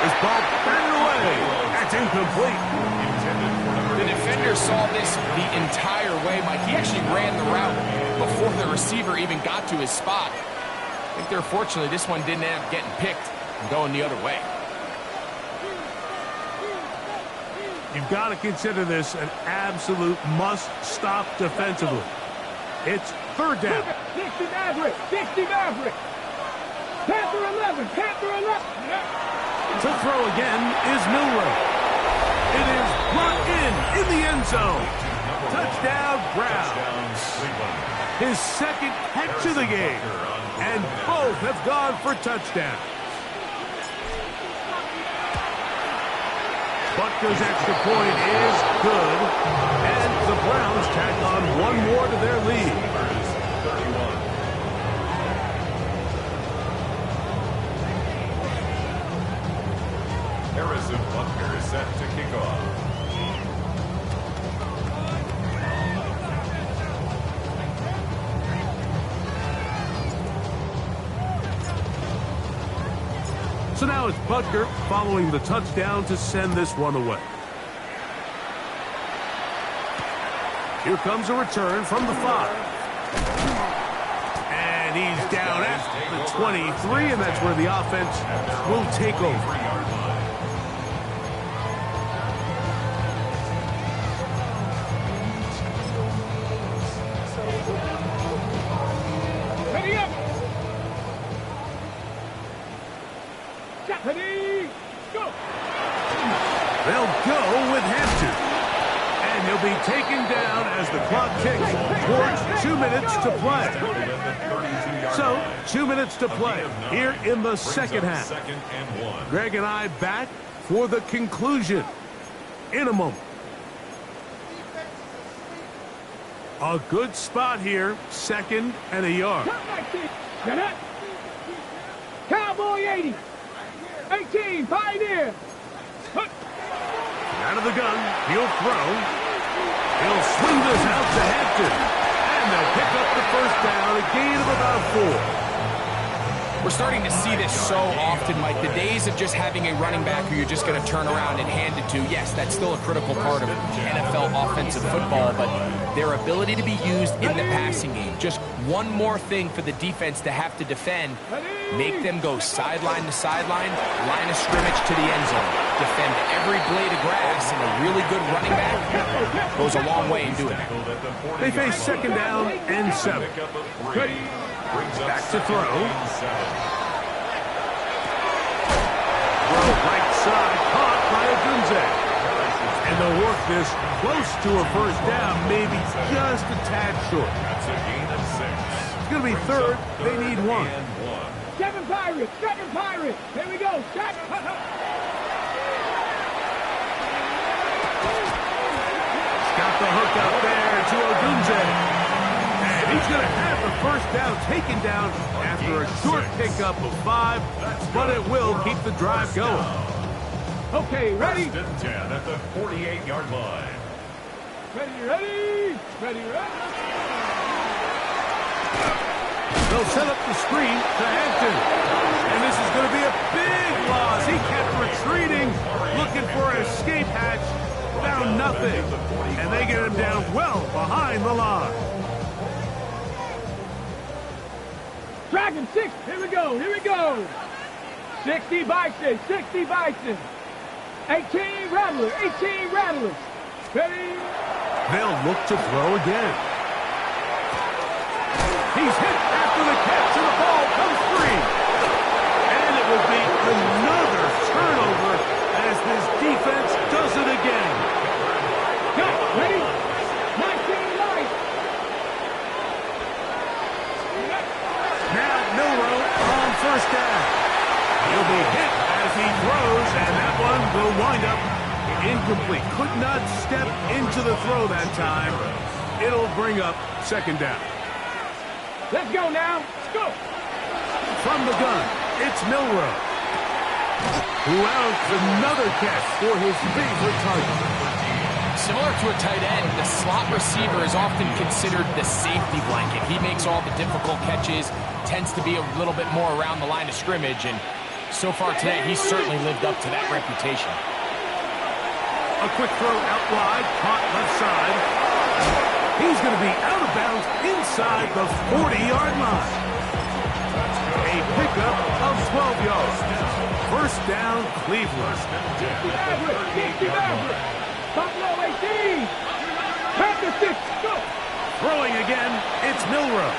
B: This ball batted away. That's incomplete.
D: The defender saw this the entire way, Mike. He actually ran the route before the receiver even got to his spot. I think they're fortunately this one didn't end up getting picked and going the other way.
B: You've got to consider this an absolute must-stop defensively. It's 3rd down.
C: 60 Maverick, 60 Maverick. Panther 11, Panther 11.
B: To throw again is Milroe. It is brought in the end zone. Touchdown, Browns. His 2nd catch of the game. And both have gone for touchdowns. Butker's extra point is good. And the Browns tack on one more to their lead.
E: Harrison Butker is set to kick off.
B: So now it's Butker following the touchdown to send this one away. Here comes a return from the 5. And he's down at the 23, and that's where the offense will take over.
C: Ready, go.
B: They'll go with Hampton. And he'll be taken down as the clock ticks towards 2 minutes to play. So, 2 minutes to play here in the second half. Greg and I back for the conclusion in a moment. A good spot here, 2nd and a yard.
C: Get up. Cowboy 80. 18, Pioneer.
B: Out of the gun, he'll throw. He'll swing this out to Hampton. And they'll pick up the first down, a gain of about 4.
D: We're starting to see this so often, Mike. The days of just having a running back who you're just going to turn around and hand it to, yes, that's still a critical part of NFL offensive football, but their ability to be used in the passing game. Just one more thing for the defense to have to defend. Make them go sideline to sideline, line of scrimmage to the end zone. Defend every blade of grass, and a really good running back goes a long way in doing that.
B: They face 2nd down and 7. Back to throw. Throw right side, caught by Odunze. And they'll work this close to a first down, maybe just a tad short.
E: That's a gain of 6.
B: It's going to be 3rd. They need 1.
C: 7 Pirates, 7 Pirates. Here we go. Shot.
B: Got the hook out there to Odunze. And he's going to have the first down taken down after a short pickup of 5, but it will keep the drive going.
C: Okay, ready?
E: 1st and 10 at the 48-yard line.
C: Ready.
B: They'll set up the screen to Hampton. And this is going to be a big loss. He kept retreating, looking for an escape hatch, found nothing. And they get him down well behind the line.
C: Dragon 6, here we go. 60 Bison, 60 Bison. 18 Rattlers, 18 Rattlers. Ready?
B: They'll look to throw again. He's hit after the catch, and the ball comes free. And it will be another turnover as this defense does it again.
C: Go, ready? 19 lights.
B: Now Milroe on first down. He'll be hit as he throws, and that one will wind up incomplete. Could not step into the throw that time. It'll bring up 2nd down.
C: Let's go now. Let's go.
B: From the gun, it's Milroe, who outs another catch for his favorite target.
D: Similar to a tight end, the slot receiver is often considered the safety blanket. He makes all the difficult catches, tends to be a little bit more around the line of scrimmage, and so far today, he's certainly lived up to that reputation.
B: A quick throw out wide, caught left side. He's going to be out of bounds inside the 40-yard line. A pickup of 12 yards. First down, Cleveland.
C: 60 Maverick. Buffalo 18. Panther 6, go.
B: Throwing again, it's Milroe.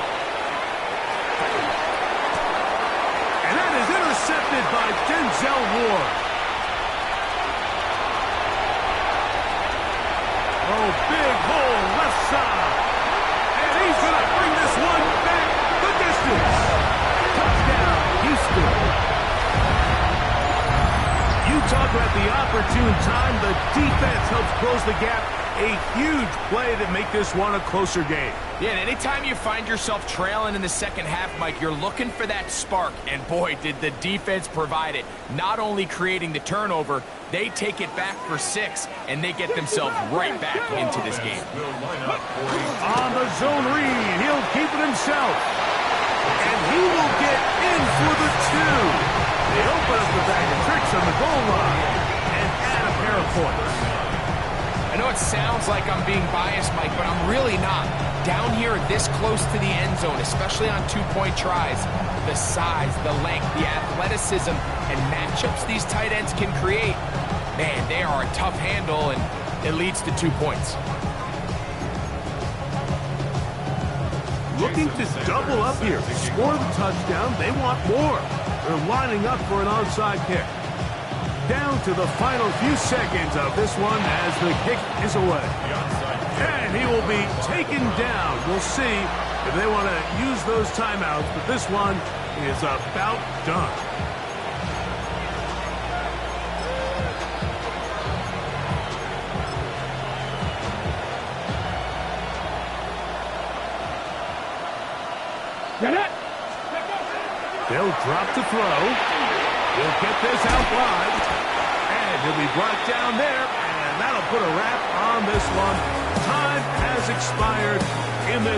B: And that is intercepted by Denzel Ward. Oh, big hole left side. And he's going to bring this one back the distance. Touchdown, Houston. You talk about the opportune time. The defense helps close the gap. A huge play that make this one a closer game.
D: Yeah, and anytime you find yourself trailing in the second half, Mike, you're looking for that spark. And boy, did the defense provide it. Not only creating the turnover, they take it back for 6, and they get themselves right back into this game.
B: On the zone read, he'll keep it himself. And he will get in for the 2. They open up the bag of tricks on the goal line and add a pair of points.
D: I know it sounds like I'm being biased, Mike, but I'm really not. Down here this close to the end zone, especially on 2-point tries, the size, the length, the athleticism, and matchups these tight ends can create, man, they are a tough handle, and it leads to 2 points.
B: Looking to double up here. Score the touchdown. They want more. They're lining up for an onside kick. Down to the final few seconds of this one as the kick is away. And he will be taken down. We'll see if they want to use those timeouts, but this one is about done. They'll drop to throw. He'll get this out wide. And he'll be brought down there. And that'll put a wrap on this one. Time has expired in this